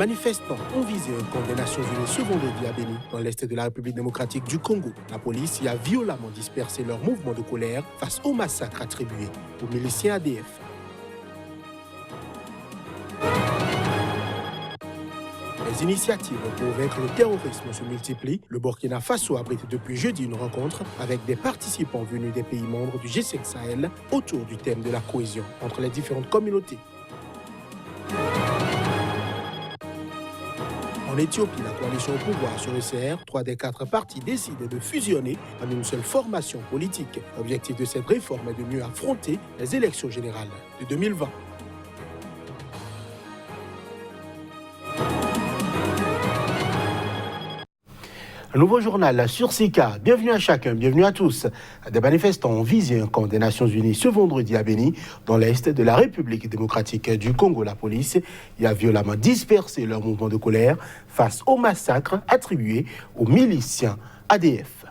manifestants ont visé un camp des Nations Unies ce vendredi à Béni, dans l'est de la République démocratique du Congo. La police y a violemment dispersé leur mouvement de colère face au massacre attribué aux miliciens ADF. Les initiatives pour vaincre le terrorisme se multiplient. Le Burkina Faso abrite depuis jeudi une rencontre avec des participants venus des pays membres du G5 Sahel autour du thème de la cohésion entre les différentes communautés. En Éthiopie, la coalition au pouvoir sur le CR, 3 des 4 partis décident de fusionner en une seule formation politique. L'objectif de cette réforme est de mieux affronter les élections générales de 2020. Un nouveau journal sur Sika. Bienvenue à chacun, bienvenue à tous. Des manifestants ont visé un camp des Nations Unies ce vendredi à Béni, dans l'est de la République démocratique du Congo. La police y a violemment dispersé leur mouvement de colère face au massacre attribué aux miliciens ADF.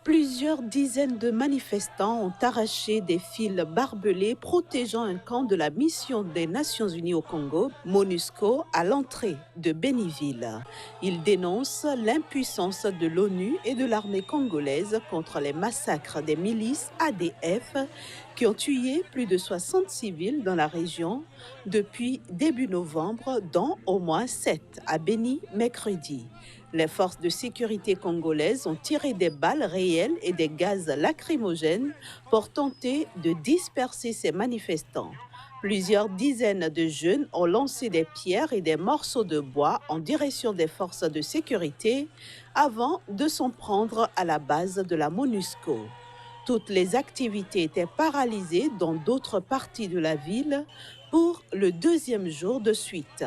Plusieurs dizaines de manifestants ont arraché des fils barbelés protégeant un camp de la mission des Nations Unies au Congo, MONUSCO, à l'entrée de Béniville. Ils dénoncent l'impuissance de l'ONU et de l'armée congolaise contre les massacres des milices ADF qui ont tué plus de 60 civils dans la région depuis début novembre, dont au moins 7 à Béni mercredi. Les forces de sécurité congolaises ont tiré des balles réelles et des gaz lacrymogènes pour tenter de disperser ces manifestants. Plusieurs dizaines de jeunes ont lancé des pierres et des morceaux de bois en direction des forces de sécurité avant de s'en prendre à la base de la MONUSCO. Toutes les activités étaient paralysées dans d'autres parties de la ville pour le deuxième jour de suite.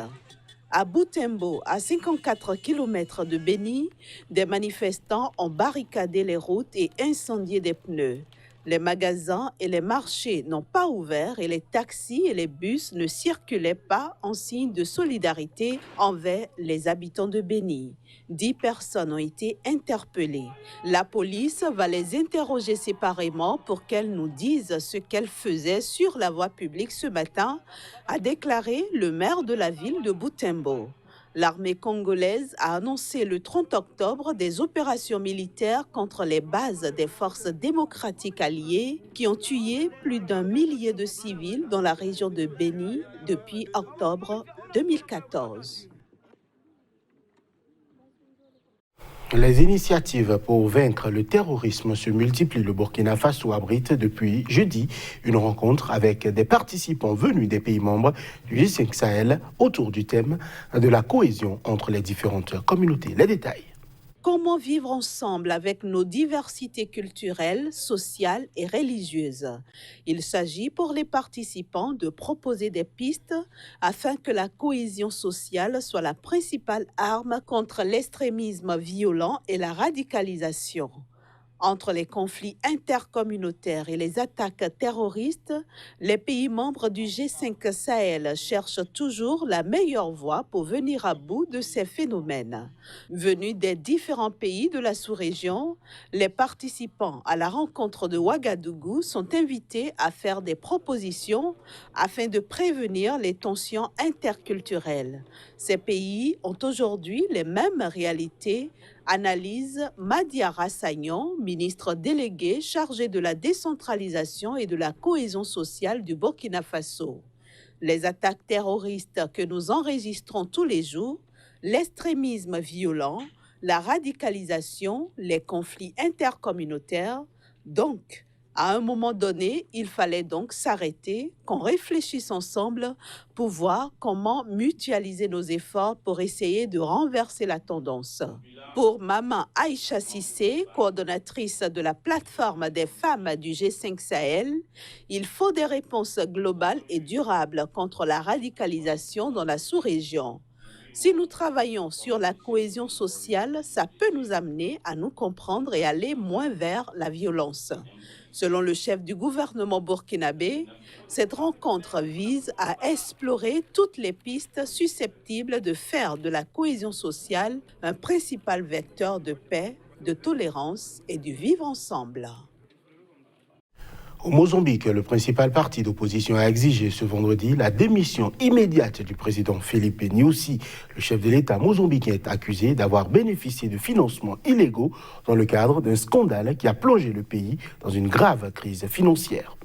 À Butembo, à 54 km de Béni, des manifestants ont barricadé les routes et incendié des pneus. Les magasins et les marchés n'ont pas ouvert et les taxis et les bus ne circulaient pas en signe de solidarité envers les habitants de Béni. 10 personnes ont été interpellées. La police va les interroger séparément pour qu'elles nous disent ce qu'elles faisaient sur la voie publique ce matin, a déclaré le maire de la ville de Butembo. L'armée congolaise a annoncé le 30 octobre des opérations militaires contre les bases des forces démocratiques alliées qui ont tué plus d'1 millier de civils dans la région de Béni depuis octobre 2014. Les initiatives pour vaincre le terrorisme se multiplient. Le Burkina Faso abrite depuis jeudi une rencontre avec des participants venus des pays membres du G5 Sahel autour du thème de la cohésion entre les différentes communautés. Les détails. Comment vivre ensemble avec nos diversités culturelles, sociales et religieuses? Il s'agit pour les participants de proposer des pistes afin que la cohésion sociale soit la principale arme contre l'extrémisme violent et la radicalisation. Entre les conflits intercommunautaires et les attaques terroristes, les pays membres du G5 Sahel cherchent toujours la meilleure voie pour venir à bout de ces phénomènes. Venus des différents pays de la sous-région, les participants à la rencontre de Ouagadougou sont invités à faire des propositions afin de prévenir les tensions interculturelles. Ces pays ont aujourd'hui les mêmes réalités, analyse Madiara Sagnon, ministre délégué chargé de la décentralisation et de la cohésion sociale du Burkina Faso. Les attaques terroristes que nous enregistrons tous les jours, l'extrémisme violent, la radicalisation, les conflits intercommunautaires, donc, à un moment donné, il fallait donc s'arrêter, qu'on réfléchisse ensemble pour voir comment mutualiser nos efforts pour essayer de renverser la tendance. Pour Maman Aïcha Sissé, coordonnatrice de la plateforme des femmes du G5 Sahel, il faut des réponses globales et durables contre la radicalisation dans la sous-région. Si nous travaillons sur la cohésion sociale, ça peut nous amener à nous comprendre et aller moins vers la violence. Selon le chef du gouvernement burkinabé, cette rencontre vise à explorer toutes les pistes susceptibles de faire de la cohésion sociale un principal vecteur de paix, de tolérance et du vivre ensemble. Au Mozambique, le principal parti d'opposition a exigé ce vendredi la démission immédiate du président Filipe Nyusi. Le chef de l'État mozambicain est accusé d'avoir bénéficié de financements illégaux dans le cadre d'un scandale qui a plongé le pays dans une grave crise financière.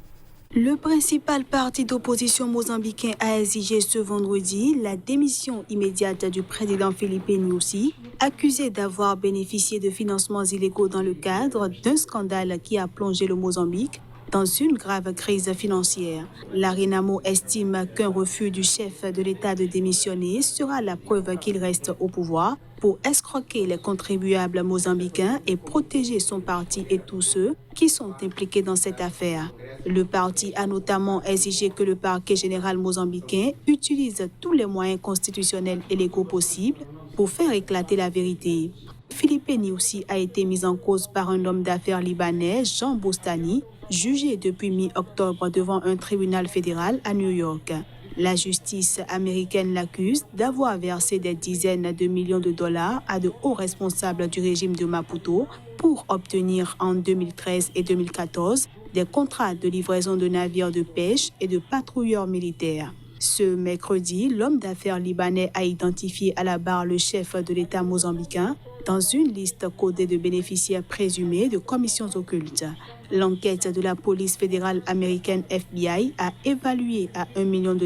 Le principal parti d'opposition mozambicain a exigé ce vendredi la démission immédiate du président Filipe Nyusi, accusé d'avoir bénéficié de financements illégaux dans le cadre d'un scandale qui a plongé le Mozambique dans une grave crise financière. La Renamo estime qu'un refus du chef de l'État de démissionner sera la preuve qu'il reste au pouvoir pour escroquer les contribuables mozambicains et protéger son parti et tous ceux qui sont impliqués dans cette affaire. Le parti a notamment exigé que le parquet général mozambicain utilise tous les moyens constitutionnels et légaux possibles pour faire éclater la vérité. Filipe Nyusi a été mis en cause par un homme d'affaires libanais, Jean Boustany, jugé depuis mi-octobre devant un tribunal fédéral à New York. La justice américaine l'accuse d'avoir versé des dizaines de millions de dollars à de hauts responsables du régime de Maputo pour obtenir en 2013 et 2014 des contrats de livraison de navires de pêche et de patrouilleurs militaires. Ce mercredi, l'homme d'affaires libanais a identifié à la barre le chef de l'État mozambicain dans une liste codée de bénéficiaires présumés de commissions occultes. L'enquête de la police fédérale américaine FBI a évalué à $1 million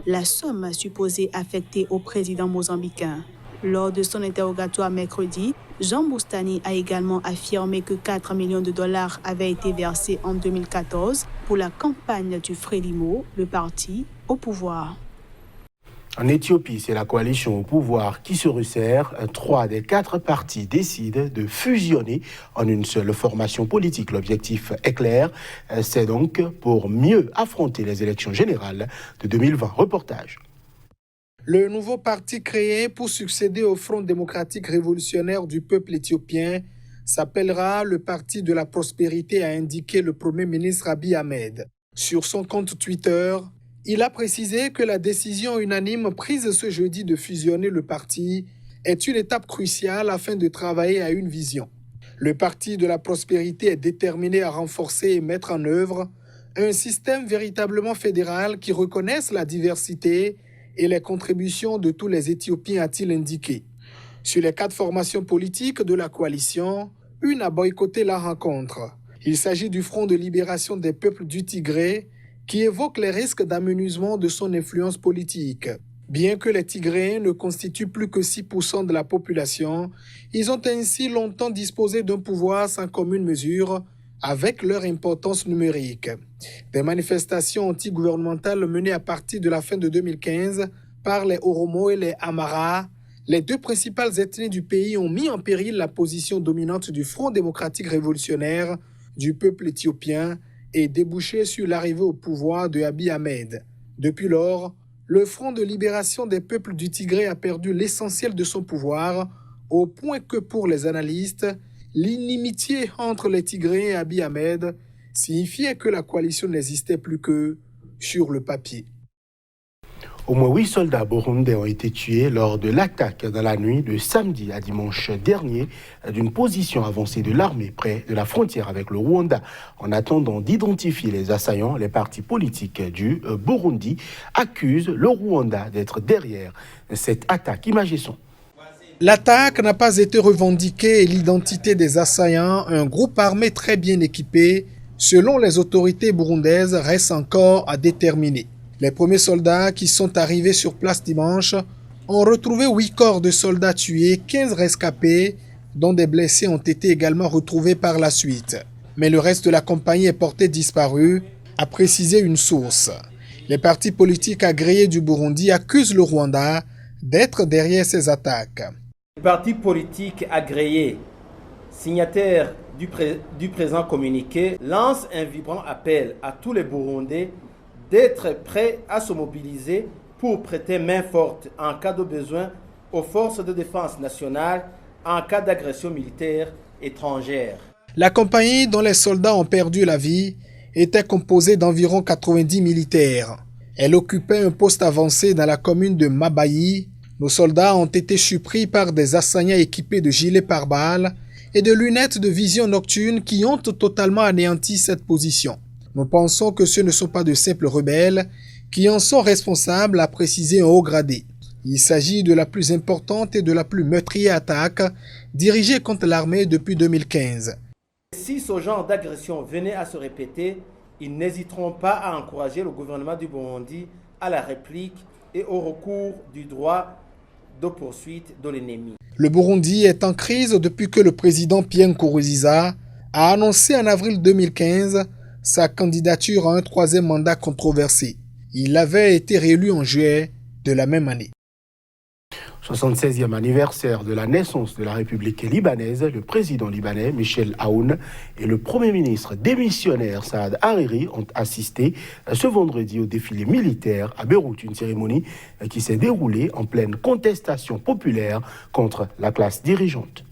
la somme supposée affectée au président mozambicain. Lors de son interrogatoire mercredi, Jean Boustany a également affirmé que $4 millions avaient été versés en 2014 pour la campagne du Frélimo, le parti au pouvoir. En Éthiopie, c'est la coalition au pouvoir qui se resserre. 3 des 4 partis décident de fusionner en une seule formation politique. L'objectif est clair, c'est donc pour mieux affronter les élections générales de 2020. Reportage. Le nouveau parti créé pour succéder au Front démocratique révolutionnaire du peuple éthiopien s'appellera le Parti de la prospérité, a indiqué le Premier ministre Abiy Ahmed. Sur son compte Twitter, il a précisé que la décision unanime prise ce jeudi de fusionner le parti est une étape cruciale afin de travailler à une vision. Le Parti de la prospérité est déterminé à renforcer et mettre en œuvre un système véritablement fédéral qui reconnaisse la diversité et les contributions de tous les Éthiopiens, a-t-il indiqué. Sur les 4 formations politiques de la coalition, une a boycotté la rencontre. Il s'agit du Front de libération des peuples du Tigré, qui évoque les risques d'amenuisement de son influence politique. Bien que les Tigréens ne constituent plus que 6% de la population, ils ont ainsi longtemps disposé d'un pouvoir sans commune mesure avec leur importance numérique. Des manifestations anti-gouvernementales menées à partir de la fin de 2015 par les Oromo et les Amara, les 2 principales ethnies du pays, ont mis en péril la position dominante du Front démocratique révolutionnaire du peuple éthiopien et débouché sur l'arrivée au pouvoir de Abiy Ahmed. Depuis lors, le Front de libération des peuples du Tigré a perdu l'essentiel de son pouvoir, au point que pour les analystes, l'inimitié entre les Tigréens et Abiy Ahmed signifiait que la coalition n'existait plus que sur le papier. Au moins 8 soldats burundais ont été tués lors de l'attaque dans la nuit de samedi à dimanche dernier d'une position avancée de l'armée près de la frontière avec le Rwanda. En attendant d'identifier les assaillants, les partis politiques du Burundi accusent le Rwanda d'être derrière cette attaque. Images son. L'attaque n'a pas été revendiquée et l'identité des assaillants, un groupe armé très bien équipé, selon les autorités burundaises, reste encore à déterminer. Les premiers soldats qui sont arrivés sur place dimanche ont retrouvé 8 corps de soldats tués, 15 rescapés, dont des blessés ont été également retrouvés par la suite. Mais le reste de la compagnie est porté disparu, a précisé une source. Les partis politiques agréés du Burundi accusent le Rwanda d'être derrière ces attaques. Les partis politiques agréés, signataires du présent communiqué, lancent un vibrant appel à tous les Burundais d'être prêts à se mobiliser pour prêter main forte en cas de besoin aux forces de défense nationale en cas d'agression militaire étrangère. La compagnie dont les soldats ont perdu la vie était composée d'environ 90 militaires. Elle occupait un poste avancé dans la commune de Mabayi. Nos soldats ont été surpris par des assaillants équipés de gilets pare-balles et de lunettes de vision nocturne qui ont totalement anéanti cette position. Nous pensons que ce ne sont pas de simples rebelles qui en sont responsables, a précisé un haut gradé. Il s'agit de la plus importante et de la plus meurtrière attaque dirigée contre l'armée depuis 2015. Si ce genre d'agression venait à se répéter, ils n'hésiteront pas à encourager le gouvernement du Burundi à la réplique et au recours du droit de poursuite de l'ennemi. Le Burundi est en crise depuis que le président Pierre Nkurunziza a annoncé en avril 2015 sa candidature à un troisième mandat controversé. Il avait été réélu en juillet de la même année. 76e anniversaire de la naissance de la République libanaise, le président libanais Michel Aoun et le Premier ministre démissionnaire Saad Hariri ont assisté ce vendredi au défilé militaire à Beyrouth, une cérémonie qui s'est déroulée en pleine contestation populaire contre la classe dirigeante.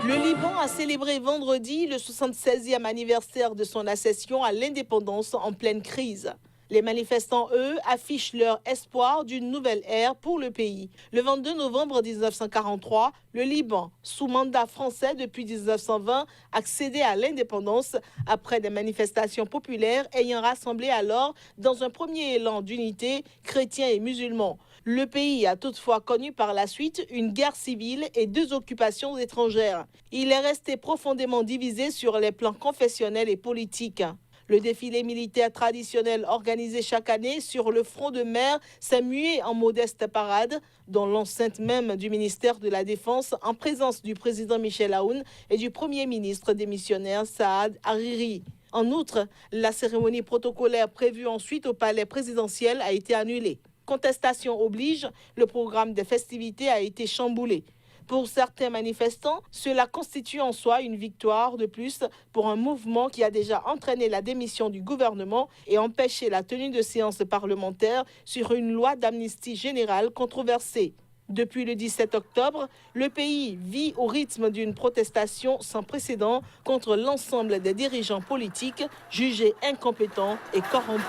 Le Liban a célébré vendredi le 76e anniversaire de son accession à l'indépendance en pleine crise. Les manifestants, eux, affichent leur espoir d'une nouvelle ère pour le pays. Le 22 novembre 1943, le Liban, sous mandat français depuis 1920, accédait à l'indépendance après des manifestations populaires ayant rassemblé alors, dans un premier élan d'unité, chrétiens et musulmans. Le pays a toutefois connu par la suite une guerre civile et 2 occupations étrangères. Il est resté profondément divisé sur les plans confessionnels et politiques. Le défilé militaire traditionnel organisé chaque année sur le front de mer s'est mué en modeste parade dans l'enceinte même du ministère de la Défense en présence du président Michel Aoun et du Premier ministre démissionnaire Saad Hariri. En outre, la cérémonie protocolaire prévue ensuite au palais présidentiel a été annulée. Contestation oblige, le programme des festivités a été chamboulé. Pour certains manifestants, cela constitue en soi une victoire de plus pour un mouvement qui a déjà entraîné la démission du gouvernement et empêché la tenue de séances parlementaires sur une loi d'amnistie générale controversée. Depuis le 17 octobre, le pays vit au rythme d'une protestation sans précédent contre l'ensemble des dirigeants politiques jugés incompétents et corrompus.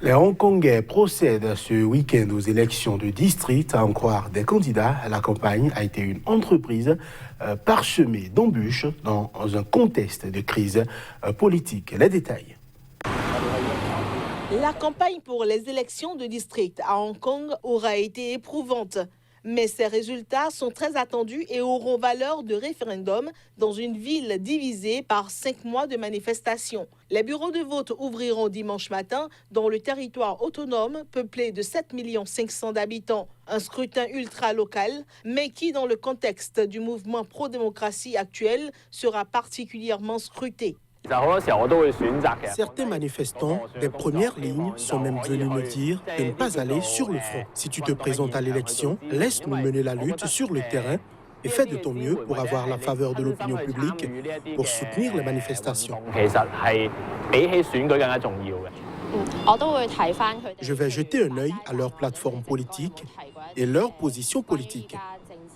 Les Hongkongais procèdent ce week-end aux élections de district. À en croire des candidats, la campagne a été une entreprise parsemée d'embûches dans un contexte de crise politique. Les détails. La campagne pour les élections de district à Hong Kong aura été éprouvante. Mais ces résultats sont très attendus et auront valeur de référendum dans une ville divisée par 5 mois de manifestations. Les bureaux de vote ouvriront dimanche matin dans le territoire autonome peuplé de 7 500 000 d'habitants. Un scrutin ultra-local, mais qui, dans le contexte du mouvement pro-démocratie actuel, sera particulièrement scruté. Certains manifestants des premières lignes sont même venus me dire de ne pas aller sur le front. Si tu te présentes à l'élection, laisse-nous mener la lutte sur le terrain et fais de ton mieux pour avoir la faveur de l'opinion publique pour soutenir les manifestations. Je vais jeter un œil à leur plateforme politique et leur position politique.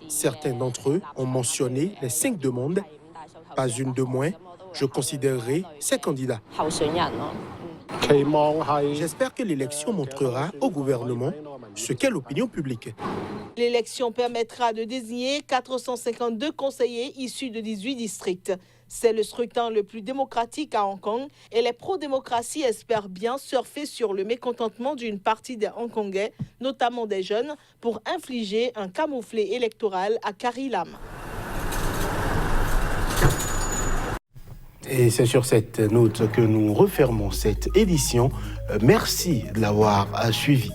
Certains d'entre eux ont mentionné les 5 demandes, pas une de moins. Je considérerai ces candidats. J'espère que l'élection montrera au gouvernement ce qu'est l'opinion publique. L'élection permettra de désigner 452 conseillers issus de 18 districts. C'est le scrutin le plus démocratique à Hong Kong et les pro-démocraties espèrent bien surfer sur le mécontentement d'une partie des Hongkongais, notamment des jeunes, pour infliger un camouflet électoral à Carrie Lam. Et c'est sur cette note que nous refermons cette édition. Merci de l'avoir suivi.